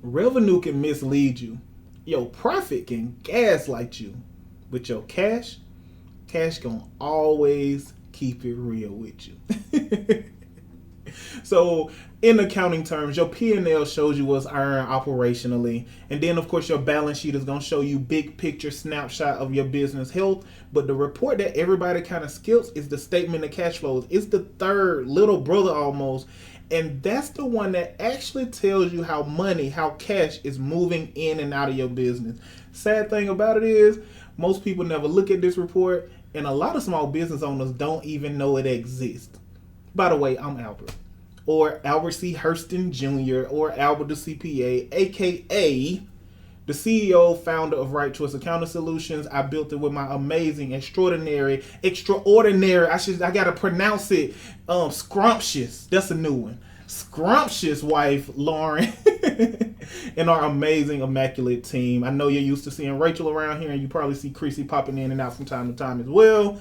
Revenue can mislead you. Your profit can gaslight you. But your cash gonna always keep it real with you. So in accounting terms, your P&L shows you what's earned operationally. And then, of course, your balance sheet is going to show you big picture snapshot of your business health. But the report that everybody kind of skips is the statement of cash flows. It's the third little brother almost. And that's the one that actually tells you how cash is moving in and out of your business. Sad thing about it is most people never look at this report. And a lot of small business owners don't even know it exists. By the way, I'm Albert, or Albert C. Hurston Jr., or Albert the CPA, aka the CEO, founder of Right Choice Accounting Solutions. I built it with my amazing, extraordinary, I gotta pronounce it, scrumptious. That's a new one. Scrumptious wife, Lauren, and our amazing, immaculate team. I know you're used to seeing Rachel around here, and you probably see Creasy popping in and out from time to time as well.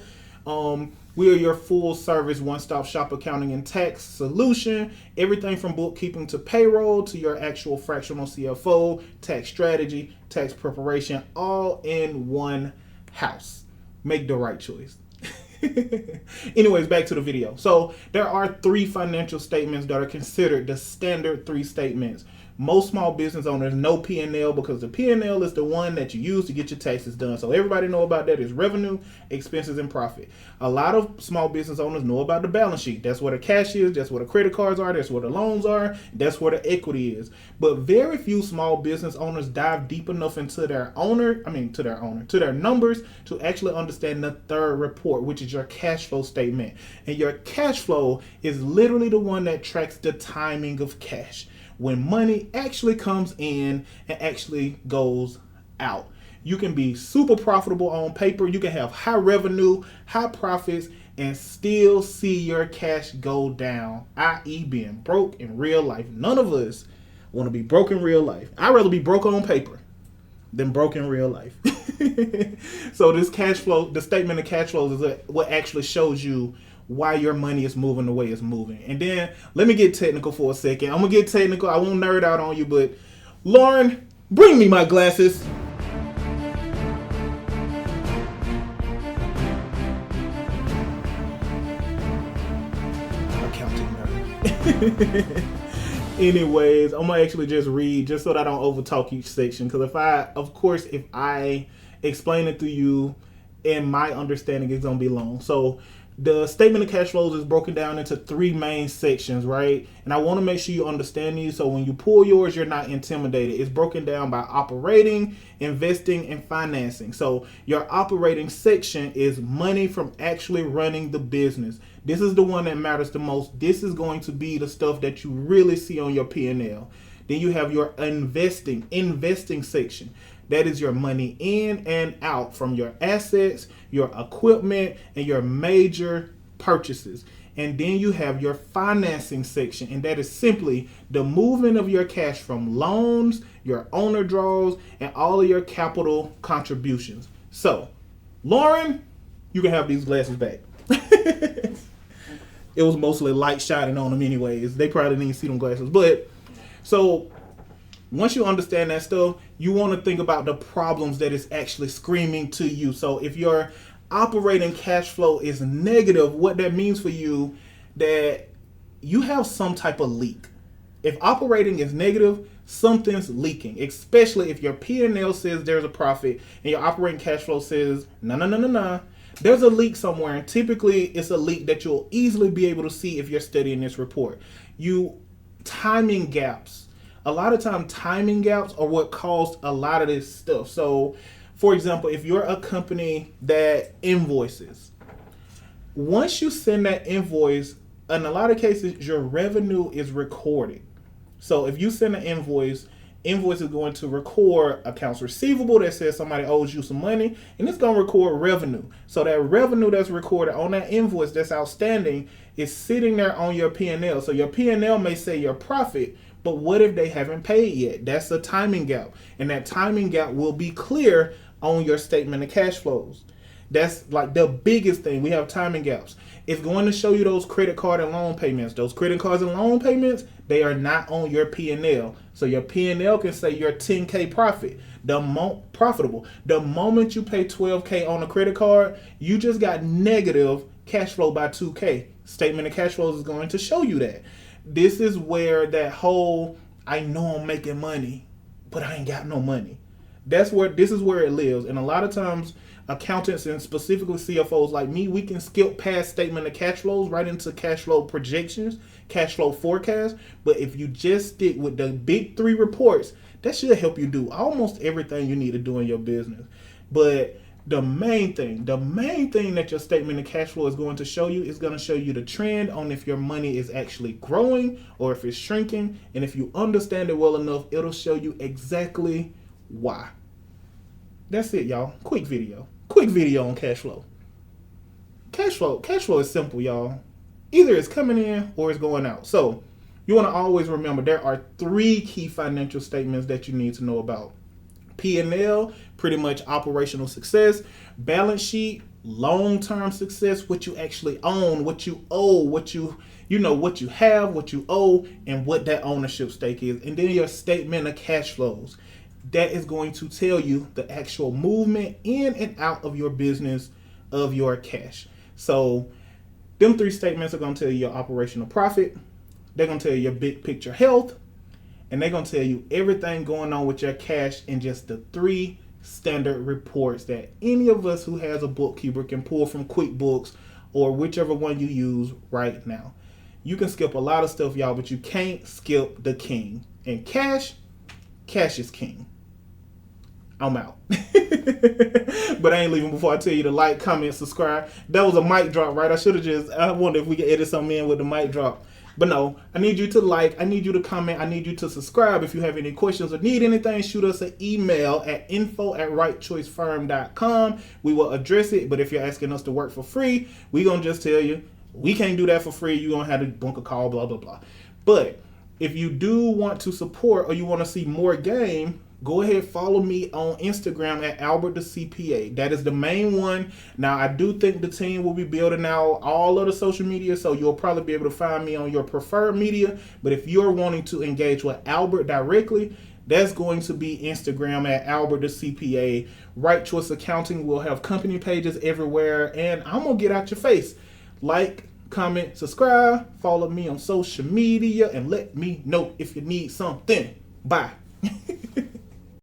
We are your full service one-stop shop accounting and tax solution. Everything from bookkeeping to payroll to your actual fractional CFO, tax strategy, tax preparation, all in one house. Make the right choice. Anyways, back to the video. So there are 3 financial statements that are considered the standard 3 statements. Most small business owners know P&L because the P&L is the one that you use to get your taxes done. So everybody know about that is revenue, expenses, and profit. A lot of small business owners know about the balance sheet. That's where the cash is. That's where the credit cards are. That's where the loans are. That's where the equity is. But very few small business owners dive deep enough into their numbers to actually understand the third report, which is your cash flow statement. And your cash flow is literally the one that tracks the timing of cash, when money actually comes in and actually goes out. You can be super profitable on paper. You can have high revenue, high profits, and still see your cash go down, i.e. being broke in real life. None of us want to be broke in real life. I'd rather be broke on paper than broke in real life. So this cash flow, the statement of cash flows is what actually shows you why your money is moving the way it's moving. And then let me get technical for a second. I'm gonna get technical. I won't nerd out on you, but Lauren, bring me my glasses. Accounting nerd. Anyways, I'm gonna actually just read just so that I don't overtalk each section. Because if I explain it to you, in my understanding, it's gonna be long. So the statement of cash flows is broken down into 3 main sections, right? And I want to make sure you understand these so when you pull yours, you're not intimidated. It's broken down by operating, investing, and financing. So your operating section is money from actually running the business. This is the one that matters the most. This is going to be the stuff that you really see on your P&L. Then you have your investing section. That is your money in and out from your assets, your equipment, and your major purchases. And then you have your financing section, and that is simply the movement of your cash from loans, your owner draws, and all of your capital contributions. So, Lauren, you can have these glasses back. It was mostly light shining on them anyways. They probably didn't even see them glasses. But, so once you understand that stuff, you want to think about the problems that is actually screaming to you. So if your operating cash flow is negative, what that means for you, that you have some type of leak. If operating is negative, something's leaking, especially if your P&L says there's a profit and your operating cash flow says, no. There's a leak somewhere, and typically it's a leak that you'll easily be able to see if you're studying this report. Timing gaps. A lot of time, timing gaps are what caused a lot of this stuff. So, for example, if you're a company that invoices, once you send that invoice, in a lot of cases, your revenue is recorded. So if you send an invoice is going to record accounts receivable that says somebody owes you some money, and it's going to record revenue. So that revenue that's recorded on that invoice that's outstanding is sitting there on your P&L. So your P&L may say your profit, but what if they haven't paid yet? That's a timing gap. And that timing gap will be clear on your statement of cash flows. That's like the biggest thing. We have timing gaps. It's going to show you those credit card and loan payments. Those credit cards and loan payments, they are not on your P&L. So your P&L can say you're 10K profit. Profitable. The moment you pay 12K on a credit card, you just got negative cash flow by 2K. Statement of cash flows is going to show you that. This is where that whole, I know I'm making money, but I ain't got no money. This is where it lives. And a lot of times accountants and specifically CFOs like me, we can skip past statement of cash flows right into cash flow projections, cash flow forecasts. But if you just stick with the big three reports, that should help you do almost everything you need to do in your business. But the main thing that your statement of cash flow is going to show you is going to show you the trend on if your money is actually growing or if it's shrinking. And if you understand it well enough, it'll show you exactly why. That's it, y'all. Quick video on cash flow. Cash flow is simple, y'all. Either it's coming in or it's going out. So you want to always remember there are 3 key financial statements that you need to know about. P&L, pretty much operational success. Balance sheet, long-term success, what you actually own, what you owe, what you have, what you owe, and what that ownership stake is. And then your statement of cash flows. That is going to tell you the actual movement in and out of your business of your cash. So them 3 statements are going to tell you your operational profit. They're going to tell you your big picture health. And they're going to tell you everything going on with your cash in just the 3 standard reports that any of us who has a bookkeeper can pull from QuickBooks or whichever one you use right now. You can skip a lot of stuff, y'all, but you can't skip the king. And cash is king. I'm out. But I ain't leaving before I tell you to like, comment, subscribe. That was a mic drop, right? I wonder if we could edit something in with the mic drop. But no, I need you to like, I need you to comment, I need you to subscribe. If you have any questions or need anything, shoot us an email at info@rightchoicefirm.com. We will address it. But if you're asking us to work for free, we're going to just tell you, we can't do that for free. You're going to have to book a call, blah, blah, blah. But if you do want to support or you want to see more game, go ahead, follow me on Instagram at Albert the CPA. That is the main one. Now, I do think the team will be building out all of the social media, so you'll probably be able to find me on your preferred media. But if you're wanting to engage with Albert directly, that's going to be Instagram at Albert the CPA. Right Choice Accounting will have company pages everywhere, and I'm going to get out your face. Like, comment, subscribe, follow me on social media, and let me know if you need something. Bye.